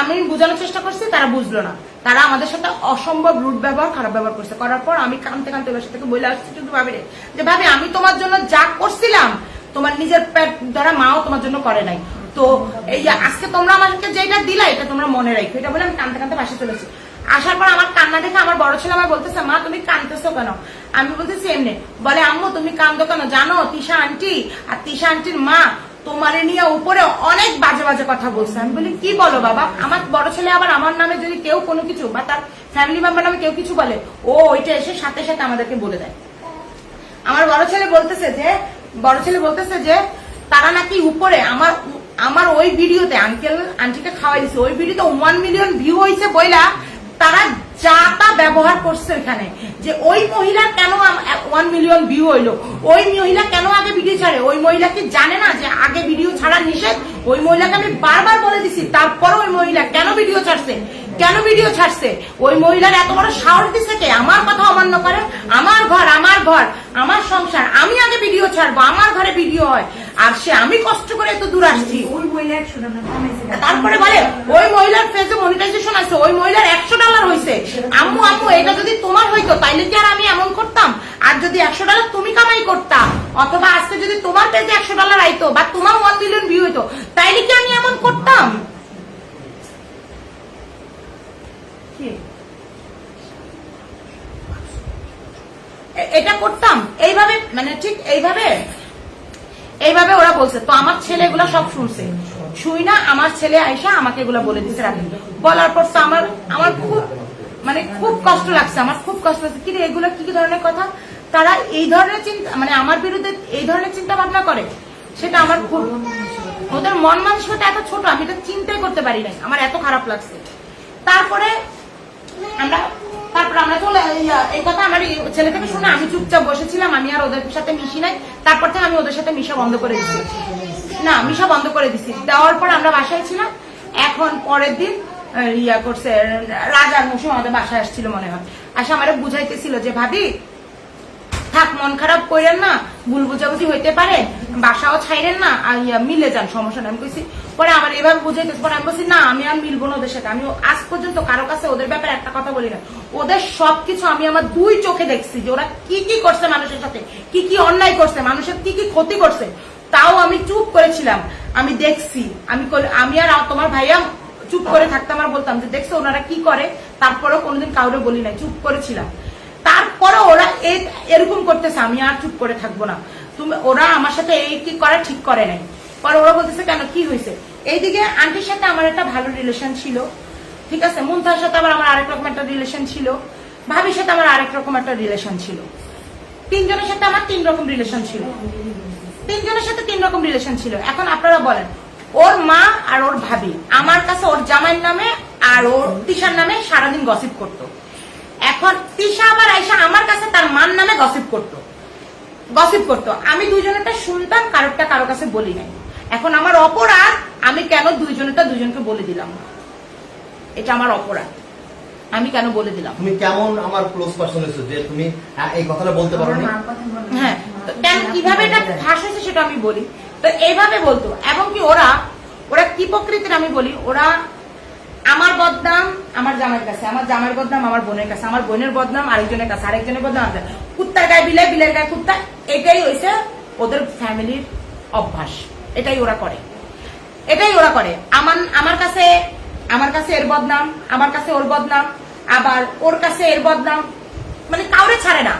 আমি বোঝানোর চেষ্টা করছি, তারা বুঝলো না, তারা আমাদের সাথে অসম্ভব রুড ব্যবহার, খারাপ ব্যবহার করছে। করার পর আমি কানতে কানতে ওদের সাথে বলে আসছি কিন্তু ভাবিরে যে ভাবি আমি তোমার জন্য যা করছিলাম তোমার নিজের পেট ধরা মাও তোমার জন্য করে নাই, তো এই আজকে তোমরা আমাকে যেটা দিলা এটা তোমরা মনে রাখো, এটা বলে আমি কানতে কানতে বাসে চলেছি। আসার পর আমার কান্না দেখে আমার বড় ছেলে আমার বলতেছে মা তুমি কানতেছো কেন, আমি বলতেছি এমনি, বলে আম্মু তুমি কান্দো কেন, জানো তিশা আন্টি আর তিশা আন্টির মা তোমারে নিয়ে উপরে অনেক বাজে বাজে কথা বলছে। আমি বলি কি বলো বাবা, আমার বড় ছেলে আবার আমার নামে যদি কেউ কোনো কিছু বা তার ফ্যামিলি মেম্বার নামে কেউ কিছু বলে ও ওইটা এসে সাথে সাথে আমাদেরকে বলে দেয়। আমার বড় ছেলে বলতেছে যে তারা নাকি উপরে আমার ওই ভিডিওতে আঙ্কেল আন্টিকে খাওয়াই দিচ্ছে, ওই ভিডিওতে 1 মিলিয়ন ভিউ হয়েছে বইলা তারা যা তা ব্যবহার করছে এখানে, যে ওই মহিলা কেন 1 মিলিয়ন ভিউ হইলো, ওই মহিলা কেন আগে ভিডিও ছাড়ে, ওই মহিলা কি জানে না যে আগে ভিডিও ছাড়া নিষেধ, ওই মহিলাকে আমি বারবার বলে দিছি, তারপরে ওই মহিলা কেন ভিডিও ছাড়ছে, ওই মহিলার এত বড় সাহস দিছে কে, আমার কথা অমান্য করে, আমার ঘর আমার সংসার, আমি আগে ভিডিও ছাড়বো, আমার ঘরে ভিডিও হয়, আর সে আমি কষ্ট করে এত দূর আসছি। তারপরে বলে ওই মহিলার ফেসে মনিটাইজেশন আছে, ওই মহিলার $100 হয়েছে, আম্মু এটা যদি তোমার হইতো তাইলে কি আর আমি এমন করতাম, আর যদি $100 তুমি কামাই করতা, অথবা আজকে যদি তোমার পেজে $100 আইতো বা তোমার 1 মিলিয়ন ভিউ হইতো তাইলে কি আমি এমন করতাম, এটা করতাম এইভাবে, মানে ঠিক এইভাবে ওরা বলছে। তো আমার ছেলে এগুলা সব শুনছে, শুই না আমার ছেলে আইসা আমাকে এগুলা বলে দিচ্ছে রাখি, বলার পর তো আমার খুব কষ্ট লাগছে, কি রে এগুলা কি ধরনের কথা, তারা এই ধরনের চিন্তা মানে আমার বিরুদ্ধে এই ধরনের চিন্তা ভাবনা করে, সেটা আমার খুব, ওদের মন মানসিকতা এত ছোট আমি এটা চিন্তাই করতে পারি নাই, আমার এত খারাপ লাগছে। তারপরে আমরা চলে এই কথা আমার ছেলে থেকে শুনে আমি চুপচাপ বসেছিলাম, আমি আর ওদের সাথে মিশি নাই। তারপর থেকে আমি ওদের সাথে মিশা বন্ধ করে দিছি, দেওয়ার পর আমরা বাসায় ছিলাম। এখন পরের দিন ইয়া করছে, রাজার মৌসুম আমাদের বাসায় আসছিল মনে হয়, আসে আমারে বুঝাইতেছিল যে ভাবি থাক মন খারাপ করেন না, ভুল বুঝাবুঝি হইতে পারে, বাসাও ছাইরেন না, আর মিলে যান, সমস্যা না। আমি কইছি, পরে আমার এভাবে বুঝাইতেছে, পরে আমি বলছি না আমি আর মিলবো না ওদের সাথে, আমি আজ পর্যন্ত কারো কাছে ওদের ব্যাপারে একটা কথা বলি না। ওদের সবকিছু আমি আমার 2 চোখে দেখছি যে ওরা কি কি করছে মানুষের সাথে, কি কি অন্যায় করছে, মানুষের কি কি ক্ষতি করছে, তাও আমি চুপ করেছিলাম। আমি দেখছি, আমি আর তোমার ভাইয়া চুপ করে থাকতাম আর বলতাম যে দেখছো ওনারা কি করে, তারপরেও কোনোদিন কাউরে বলি নাই, চুপ করেছিলাম। তারপরে ওরা এরকম করতেছে, আমি আর চুপ করে থাকবো না, ওরা আমার সাথে এই কি করে ঠিক করে নাই। পরে ওরা বলতেছে কেন কি হয়েছে। এইদিকে আন্টির সাথে আমার একটা ভালো রিলেশন ছিল, ঠিক আছে, মুনতাহার সাথে আবার আমার আরেক রকম একটা রিলেশন ছিল, ভাবির সাথে আমার আরেক রকম একটা রিলেশন ছিল, 3 জনের সাথে আমার 3 রকম রিলেশন ছিল, 3 জনের সাথে 3 রকম রিলেশন ছিল। এখন আপনারা বলেন, ওর মা আর ওর ভাবি আমার কাছে ওর জামাইয়ের নামে আর ওর তিশার নামে সারাদিন গসিপ করতো। এখন তিশা আবার আইসা আমার কাছে তার মান নামে গসিপ করতো। আমি 2 জনেরটা শুনতাম, কারোরটা কারো কাছে বলি নাই। এখন আমার অপরাধ, আমি কেন 2 জনেরটা 2 জনকে বলে দিলাম, এটা আমার অপরাধ, আমি কেন বলে দিলাম। তুমি কেমন আমার ক্লোজ পারসন হয়েছো যে তুমি এই কথাটা বলতে পারো না? হ্যাঁ, কেন কিভাবে এটা ফাঁস হয়েছে সেটা আমি বলি। তো এইভাবে বলতো, এবং কি ওরা কি প্রকৃতির আমি বলি, ওরা আমার বদনাম আমার জামাইয়ের কাছে, আমার জামাইয়ের বদনাম আমার বোনের কাছে, আমার বোনের বদনাম আরেকজনের কাছে, আরেকজনের বদনাম আছে, কুত্তার গায়ে বিলাই, বিলের গায়ে কুত্তা, এটাই হয়েছে ওদের ফ্যামিলির অভ্যাস, এটাই ওরা করে। আমার কাছে এর বদনাম, আমার কাছে ওর বদনাম, আবার ওর কাছে এর বদনাম, মানে কাউরে ছাড়ে না,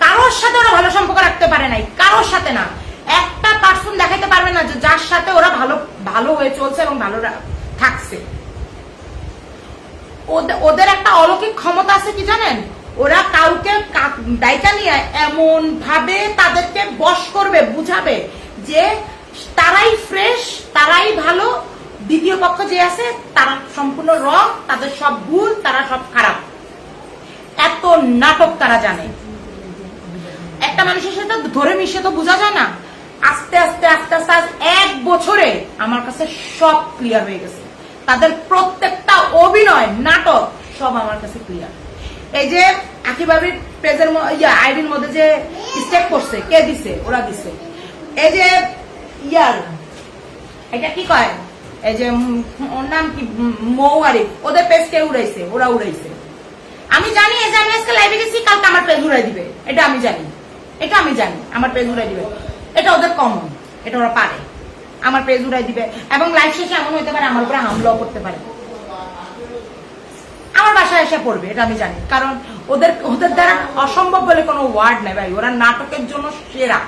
কারোর সাথে ওরা ভালো সম্পর্ক রাখতে পারে নাই, কারোর সাথে না, একটা পার্সন দেখাইতে পারবে না যে যার সাথে ওরা ভালো হয়ে চলছে এবং ভালো থাকছে। ওদের একটা অলৌকিক ক্ষমতা আছে কি জানেন, ওরা কাউকে দায়িত্ব নিয়ে এমন ভাবে তাদেরকে বশ করবে, বুঝাবে যে তারাই ফ্রেশ, তারাই ভালো, দ্বিতীয় পক্ষ যে আছে তারা সম্পূর্ণ রং, তাদের সব ভুল, তারা সব খারাপ। এত নাটক তারা জানে। একটা মানুষের সাথে ধরে মিশে তো বোঝা যায় না, আস্তে আস্তে 1 বছরে আমার কাছে সব ক্লিয়ার হয়ে গেছে। তাদের প্রত্যেকটা অভিনয়, নাটক সব আমার কাছে ক্লিয়ার। এই যে আকি ভাবির পেজের আইডির মধ্যে যে স্টেক করছে, কে দিছে? ওরা দিছে। এই যে এটা কি কয়, এই যে ওর নাম কি, মৌয়ারিফ, ওদের পেজ কে উড়াইছে? ওরা উড়াইছে। আমি জানি এই যে আমি আজকে লাইভে গেছি, কালকে আমার পেজ উড়াই দিবে, এটা আমি জানি, আমার পেজ উড়াই দিবে, এটা ওদের কমন, এটা ওরা পারে, আমার পেজ উড়াই দিবে। এবং লাইভ শেষে এমন হইতে পারে আমার উপরে হামলাও করতে পারে, আমার বাসায় এসে পড়বে, এটা আমি জানি। কারণ ওদের দ্বারা অসম্ভব বলে কোনো ওয়ার্ড নেই ভাই, ওরা নাটকের জন্য সেরা,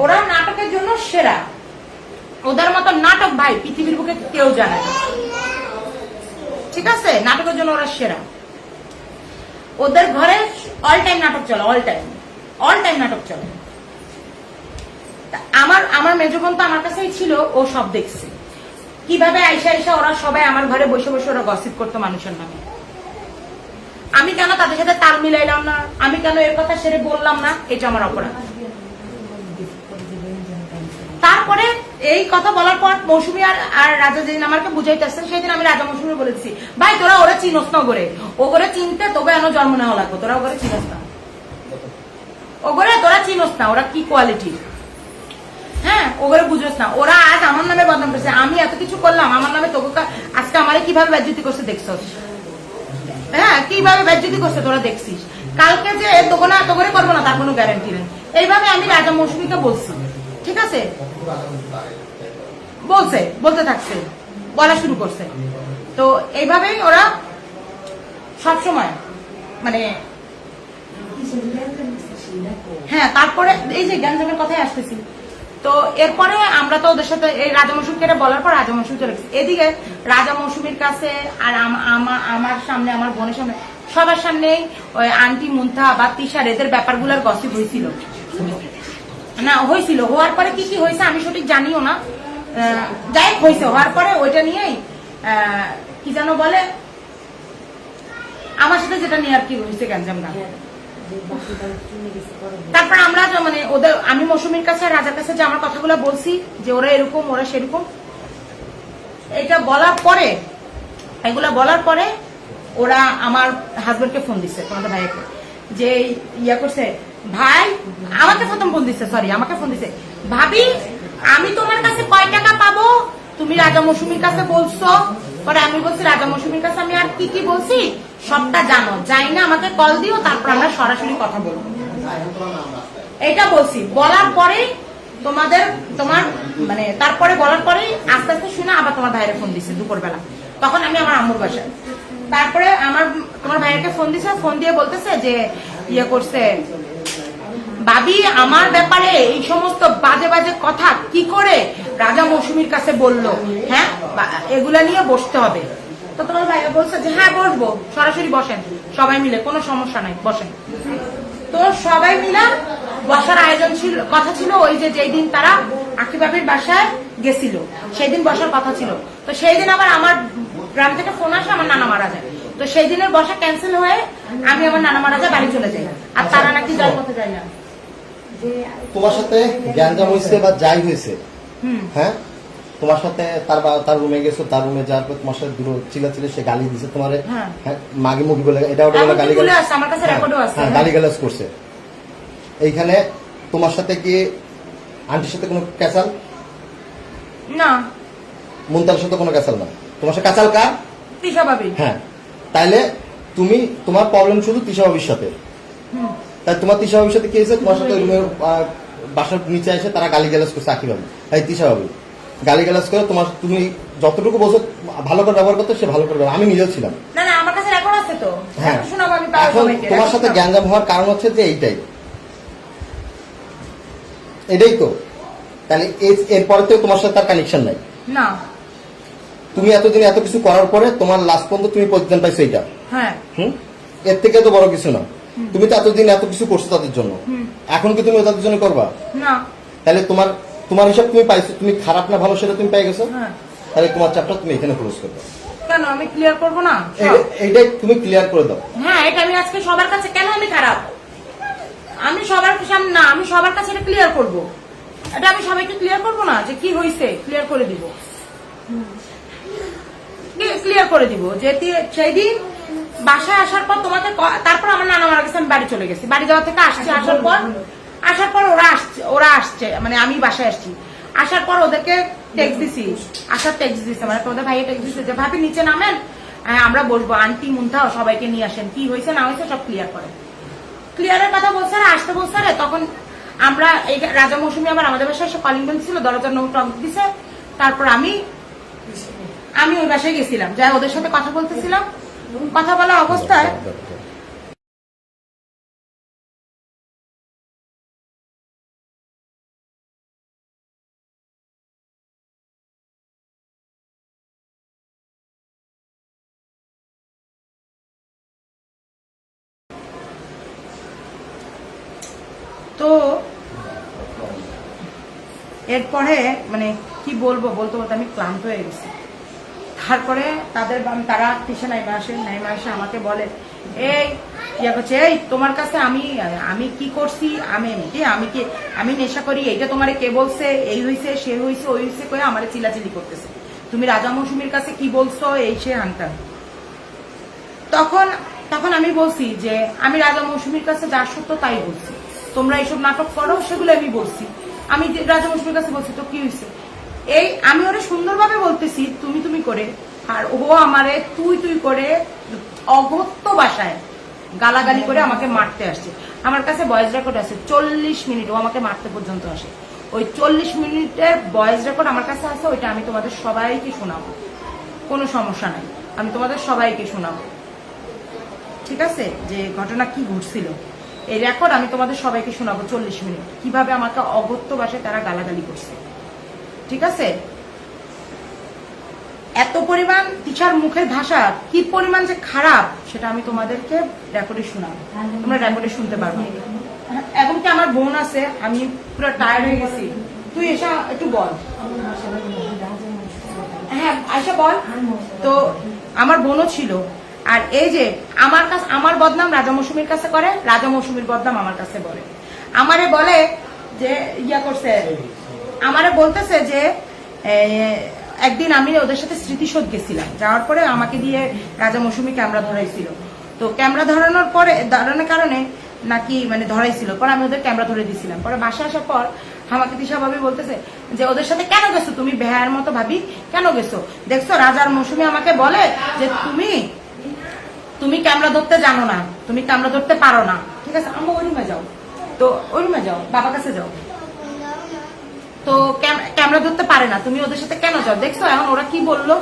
ওরা নাটকের জন্য সেরা। ওদের মতো নাটক ভাই পৃথিবীর বুকে কেউ জানে না, ঠিক আছে? নাটকের জন্য ওরা সেরা। ওদের ঘরে অল টাইম নাটক চলে, অল টাইম নাটক চলে। আমার মেজো বোন তো আমার কাছেই ছিল, ও সব দেখছে কিভাবে আইসা ওরা সবাই আমার ঘরে বসে বসে ওরা গসিপ করতো মানুষের নামে। আমি কেন তাদের সাথে তাল মিলাইলাম না, আমি কেন এর কথা সেরে বললাম না, এটা আমার অপরাধ। তারপরে এই কথা বলার পর মৌসুমী আর রাজা যেদিন আমাকে বুঝাইতেছে, সেদিন আমি রাজা মৌসুমী বলেছি, ভাই তোরা ওরা চিনস না, ও করে চিনতে তোকে এনে জন্ম নেওয়া লাগবে, তোরা ওরে চিনস না, তোরা চিনস না, ওরা কি কোয়ালিটি, হ্যাঁ ওগুলো বুঝোস না। ওরা আজ আমার নামে বদনাম করছে, আমি এত কিছু করলাম আমার নামে, তোকে আজকে আমারে কিভাবে বেজ্জতি করছে দেখছস, হ্যাঁ কিভাবে বেজ্জতি করছে তোরা দেখছিস, কালকে যে তোকে করবো না তার কোনো গ্যারান্টি নেই। এইভাবে আমি রাজা মৌসুমীকে বলছি, ঠিক আছে, বলতে থাকছে, বলা শুরু করছে। তো এইভাবেই ওরা সবসময় মানে, হ্যাঁ তারপরে এই যে গ্যাঞ্জামের কথাই আসতেছি। তো এরপরে আমরা তো ওদের সাথে এই রাজা মৌসুমীকে এটা বলার পর রাজা মৌসুমী চলে গেছে। এদিকে রাজা মৌসুমীর কাছে আর আমার সামনে, আমার বোনের সামনে, সবার সামনেই ওই আন্টি মুন্থা বা তিশার এদের ব্যাপারগুলোর গসিপ হয়েছিল, হওয়ার পরে কি হয়েছে আমি সঠিক জানিও না, যাই হয়েছে, হওয়ার পরে ওইটা নিয়েই কি যেন বলে, আমার সাথে যেটা নিয়ে আর কি হয়েছে গ্যাঞ্জামটা। তারপর আমরা মানে আমি মৌসুমীর কাছে রাজার কাছে যে আমার কথাগুলো বলছি যে ওরা এরকম ওরা সেরকম, এটা বলার পরে, এগুলা বলার পরে ওরা আমার হাজবেন্ডকে ফোন দিচ্ছে, তোমাদের ভাইকে, যে ইয়া করছে, ভাই আমাকে প্রথম ফোন দিচ্ছে, সরি আমাকে ফোন দিচ্ছে, ভাবি আমি তোমার কাছে কয় টাকা পাবো, তুমি রাজা মৌসুমীর কাছে বলছো। পরে আমি বলছি রাজা মৌসুমীর কাছে আমি আর কি কি বলছি সবটা জানো, যাই না আমাকে কল দিও, তারপর আমরা সরাসরি কথা বলবো, এটা বলছি। বলার পরে তোমার মানে তারপরে বলার পরে আস্তে আস্তে শুনে আবার তোমার ভাইয়ের ফোন দিচ্ছে দুপুরবেলা, তখন আমি আমার আম্মুর বাসায়। তারপরে তোমার ভাইয়াকে ফোন দিছে, ফোন দিয়ে বলতেছে যে ইয়ে করছে, ভাবি আমার ব্যাপারে এই সমস্ত বাজে বাজে কথা কি করে রাজা মৌসুমীর কাছে বললো, হ্যাঁ এগুলা নিয়ে বসতে হবে। তো তোমার ভাইয়া বলছে যে হ্যাঁ বসবো, সরাসরি বসেন সবাই মিলে, কোনো সমস্যা নাই বসেন। তো সবাই মিলে বসার আয়োজন ছিল, কথা ছিল ওই যে যেই দিন তারা আখি ভাবির বাসায় গেছিল সেই দিন বসার কথা ছিল। তো সেই দিন আবার আমার গ্রাম থেকে ফোন আসে আমার নানা মারা যায়, তো সেই দিনের বসা ক্যান্সেল হয়ে আমি আমার নানা মারা যায় বাড়ি চলে যাই, আর তারা নাকি যাওয়ার পথে যায় না। তোমার সাথে গ্যাঞ্জাম হয়েছে বা যাই হয়েছে, হ্যাঁ তোমার সাথে তার রুমে গেছো, তার রুমে যাওয়ার পর তোমার সাথে দূর চিল্লাচিল্লি সে গালি দিছে তোমার, মাগি মুগি বলে এটা ওটা বলে গালি গালাজ করছে। এইখানে তোমার সাথে কি আন্টির সাথে কোনো ক্যাচাল না, মুনতার সাথে কোনো ক্যাচাল না, তোমার সাথে ক্যাচাল কার? তিশা ভাবি। হ্যাঁ, তাইলে তোমার প্রবলেম শুধু তিশা ভাবির সাথে। তাই তোমার তিশা ভাবির সাথে কি হয়েছে, তোমার সাথে বাসার নিচে এসে তারা গালি গালাজ করছে আখি ভাবি, তাই তিশা ভাবি গালি গালাজ করে তুমি যতটুকু বলছো ভালো করে ব্যবহার করতে, সে ভালো করে ব্যবহার, আমি নিজেও ছিলাম। না না আমার কাছে রেকর্ড আছে তো। হ্যাঁ, শোনাবো আমি। এখন তোমার সাথে গ্যাঞ্জাম হওয়ার কারণ হচ্ছে যে এটাই তো, তাহলে এরপরে তো তোমার সাথে তার কানেকশন নাই না। তুমি এতদিন এত কিছু করার পরে তোমার লাস্ট পর্যন্ত তুমি প্রতিদান পাইছো এইটা। হ্যাঁ, এর থেকে তো বড় কিছু না। তুমি তো এতদিন এত কিছু করছো তাদের জন্য, এখন কি তুমি তাদের জন্য করবা না? তাহলে তোমার হিসাব তুমি পাইছো, তুমি খারাপ না ভালো সেটা তুমি পাই গেছো, তাহলে তোমার চ্যাপ্টার তুমি এখানে ক্লোজ করবে। কেন আমি ক্লিয়ার করব না? এইটাই তুমি ক্লিয়ার করে দাও। হ্যাঁ, এটা আমি আজকে সবার কাছে, কেন আমি খারাপ, আমি সবার সামনে না, আমি সবার কাছে এটা ক্লিয়ার করব, এটা আমি সবাইকে ক্লিয়ার করব না যে কি হয়েছে, ক্লিয়ার করে দিব, ক্লিয়ার করে দিব। যে সেই দিন বাসায় আসার পর তোমাকে, তারপর আমার নানা মারা গেছে, আমি বাড়ি চলে গেছি, বাড়ি যাওয়া থেকে আসছি, আসার পর ওরা আসছে, মানে আমি বাসায় আসছি, আসার পর ওদেরকে টেক্সট দিছি, টেক্সট দিছে, মানে তোমাদের ভাইয়া টেক্সট দিছে যে ভাবি নিচে নামেন, আমরা বসবো, আন্টি মুন্থাও সবাইকে নিয়ে আসেন, কি হয়েছে না হয়েছে সব ক্লিয়ার করে। ক্লিয়ারের কথা বলছে আসতে বলছে, তখন আমরা এই রাজা মৌসুমী আবার আমাদের বাসায় এসে কলিং বেল ছিল, দরজার নৌ টক দিছে, তারপর আমি ওই বাসায় গেছিলাম, যাই ওদের সাথে কথা বলতেছিলাম, কথা বলা অবস্থায় তো এরপরে মানে কি বলবো, বলতে বলতে আমি ক্লান্ত হয়ে গেছি। তারপরে তারা টিশে নাইমা এসে আমাকে বলে, এই ইয়া করছে, এই তোমার কাছে আমি কি করছি, আমি নেশা করি, এইটা তোমারে কে বলছে, এই হইছে সে হইছে ওই হইছে করে আমারে চিল্লাচিল্লি করতেছে, তুমি রাজা মৌসুমীর কাছে কি বলছো, এই সে হানটা। তখন আমি বলছি যে আমি রাজা মৌসুমীর কাছে যা সত্য তাই বলছি, তোমরা এইসব নাটক করো সেগুলো আমি বলছি, আমি রাজা মৌসুমীর কাছে বলছি, তো কি হয়েছে, এই আমি ওরা সুন্দরভাবে বলতেছি তুমি করে, আর ও আমারে তুই করে অগত্য ভাষায় গালাগালি করে আমাকে মারতে আসছে। আমার কাছে ভয়েস রেকর্ড আছে 40 মিনিট, ও আমাকে মারতে পর্যন্ত আসে, ওই 40 মিনিটের ভয়েস রেকর্ড আমার কাছে আছে, ওইটা আমি তোমাদের সবাইকে শোনাবো, কোনো সমস্যা নাই, আমি তোমাদের সবাইকে শোনাবো, ঠিক আছে, যে ঘটনা কি ঘটছিল, এই রেকর্ড আমি তোমাদের সবাইকে শোনাবো 40 মিনিট, কিভাবে আমাকে অগত্য ভাষায় তারা গালাগালি করছে, ঠিক আছে। এত পরিমাণ তিশার মুখের ভাষা কি পরিমাণ যে খারাপ সেটা আমি তোমাদেরকে রেকর্ডে শোনাবো, তোমরা রেকর্ডে শুনতে পারবে। এখন কি আমার বোন আছে, আমি পুরো টায়ার্ড হয়ে গেছি, তুই এসে একটু বল। হ্যাঁ আয়শা বল। তো আমার বোনও ছিল, আর এই যে আমার বদনাম রাজা মৌসুমীর কাছে করে, রাজা মৌসুমীর বদনাম আমার কাছে বলে, আমারে বলে যে ইয়া করছে, আমারে বলতেছে যে একদিন আমি ওদের সাথে স্মৃতিসৌধ গেছিলাম, যাওয়ার পরে আমাকে দিয়ে রাজা মৌসুমী ক্যামেরা ধরাইছিল। তো ক্যামেরা ধরানোর কারণে নাকি মানে ধরাইছিল, পরে আমি ওদের ক্যামেরা ধরে দিয়েছিলাম। পরে বাসা আসার পর আমাকে তিশা ভাবি বলতেছে যে ওদের সাথে কেন গেছো তুমি, বেহায়ার মতো ভাবি কেন গেছো? দেখছো রাজার মৌসুমী আমাকে বলে যে তুমি ক্যামেরা ধরতে জানো না, তুমি ক্যামেরা ধরতে পারো না। ঠিক আছে, আমরা ওই রুমে যাও, তো ওই রুমে যাও, বাবার কাছে যাও। তো ক্যামেরা ধরতে পারে না, তুমি ওদের সাথে কেন যাও? দেখছো এখন ওরা কি বললো,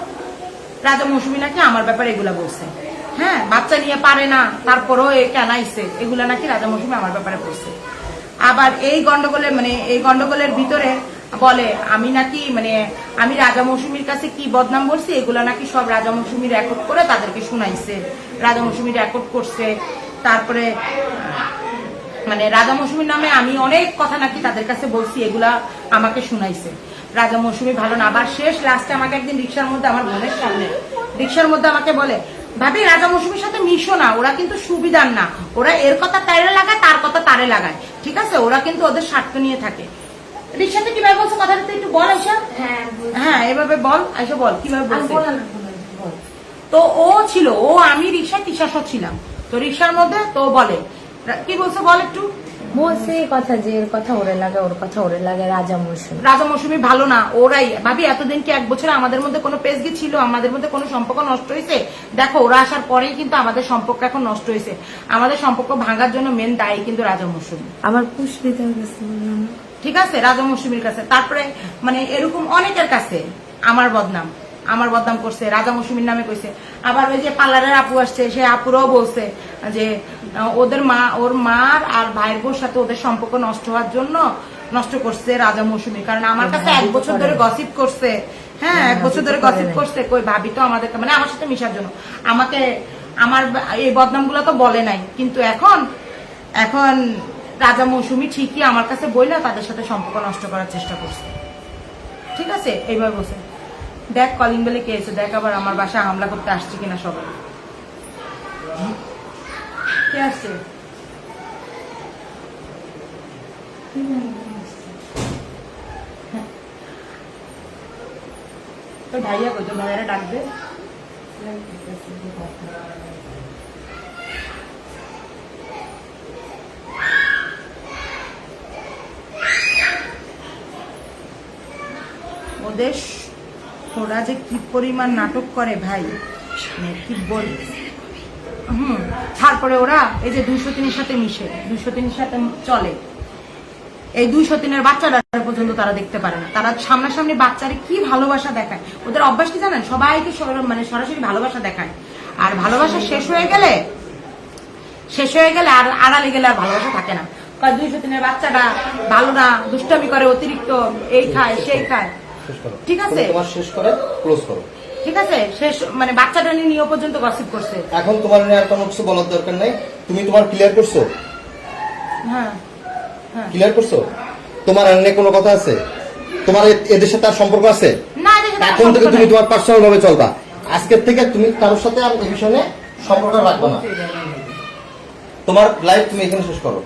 রাজা মৌসুমী নাকি আমার ব্যাপারে এগুলা বলছে। হ্যাঁ, বাচ্চা নিয়ে পারে না, তারপরও কেন আইছে, এগুলা নাকি রাজা মৌসুমী আমার ব্যাপারে বলছে। আবার এই গন্ডগোলের ভিতরে বলে আমি নাকি মানে আমি রাজা মৌসুমীর কাছে কি বদনাম বলছি, এগুলা নাকি সব রাজা মৌসুমী রেকর্ড করে তাদেরকে শুনাইছে, রাজা মৌসুমী রেকর্ড করছে। তারপরে মানে রাজা মৌসুমীর নামে আমি অনেক কথা নাকি তাদের কাছে বলছি, এগুলা আমাকে শুনাইছে। রাজা মৌসুমী ভালো না। আবার শেষ লাস্টে আমাকে একদিন রিক্সার মধ্যে, আমার বোনের সামনে রিক্সার মধ্যে আমাকে বলে, ভাবি রাজা মৌসুমীর সাথে মিশো না, ওরা কিন্তু সুবিধার না, ওরা এর কথা তারে লাগায়, তার কথা তারে লাগায়। ঠিক আছে, ওরা কিন্তু ওদের স্বার্থ নিয়ে থাকে। রিক্সাতে কিভাবে বলছো কথাটা একটু বল আয়শা। হ্যাঁ এভাবে বল আয়শা, বল কিভাবে বলছো। তো ও ছিল, আমি রিক্সায় তিশাস ছিলাম, তো রিক্সার মধ্যে তো বলে কি বলছো বল একটু। বলছে এই কথা যে এর কথা ওরে লাগে, ওর কথা ওরে লাগে, রাজা মৌসুমী ভালো না। ওরাই ভাবি এতদিন কি 1 বছরে আমাদের মধ্যে কোনো পেজগি ছিল, আমাদের মধ্যে কোনো সম্পর্ক নষ্ট হয়েছে? দেখো ওরা আসার পরেই কিন্তু আমাদের সম্পর্ক এখন নষ্ট হয়েছে। আমাদের সম্পর্ক ভাঙার জন্য মেন দায়ী কিন্তু রাজা মৌসুমী। আবার পুষ্পিতার কাছে ঠিক আছে, রাজা মৌসুমীর কাছে, তারপরে মানে এরকম অনেকের কাছে আমার বদনাম করছে, রাজা মৌসুমীর নামে কইছে। আবার ওই যে পার্লারের আপু আসছে, সে আপুরাও বলছে যে ওর মার আর ভাইয়ের বোর সাথে ওদের সম্পর্ক নষ্ট করছে রাজা মৌসুমী। কারণ আমার কাছে 1 বছর ধরে গসিপ করছে। হ্যাঁ, 1 বছর ধরে গসিপ করছে, কই ভাবি তো আমাদের মানে আমার সাথে মিশার জন্য আমাকে, আমার এই বদনাম গুলো তো বলে নাই, কিন্তু এখন রাজা মৌসুমী ঠিকই আমার কাছে বইলা তাদের সাথে সম্পর্ক নষ্ট করার চেষ্টা করছে। ঠিক আছে, এইভাবে বলছে। দেখ কলিং বেলে কে এসে, দেখ আবার আমার বাসায় হামলা করতে আসছে কিনা সবাই। কে আসছে? তো ভাইয়া কই, তো ভাইয়ারা ডাকবে। ওরা যে কি পরিমাণ নাটক করে ভাই, কি বল। তারপরে ওরা এই যে 203-এর সাথে মিশে, 203-এর সাথে চলে, এই 203-এর বাচ্চারা পর্যন্ত তারা দেখতে পারে না। তারা সামনাসামনি বাচ্চারে কি ভালোবাসা দেখায়, ওদের অভ্যাস কি জানেন, সবাইকে মানে সরাসরি ভালোবাসা দেখায়। আর ভালোবাসা শেষ হয়ে গেলে আর আড়ালে গেলে আর ভালোবাসা থাকে না। 203-এর বাচ্চাটা ভালো না, দুষ্টামি করে অতিরিক্ত, এই খায় সেই খায়। ঠিক আছে, তোমার শেষ করে ক্লোজ করো। ঠিক আছে, শেষ মানে বাচ্চাটা নিয়ে পর্যন্ত গসিপ করছে। এখন তোমার আর কোনো কিছু বলার দরকার নাই, তুমি তোমার ক্লিয়ার করছো। হ্যাঁ, ক্লিয়ার করছো। তোমার আর নিয়ে কোনো কথা আছে? তোমার এদের সাথে আর সম্পর্ক আছে না? এখন থেকে তুমি তোমার পার্সোনাল ভাবে চলবা। আজকের থেকে তুমি কারোর সাথে আর এই বিষয়ে সম্পর্ক রাখবে না। তোমার লাইফ তুমি এখানে শেষ করো।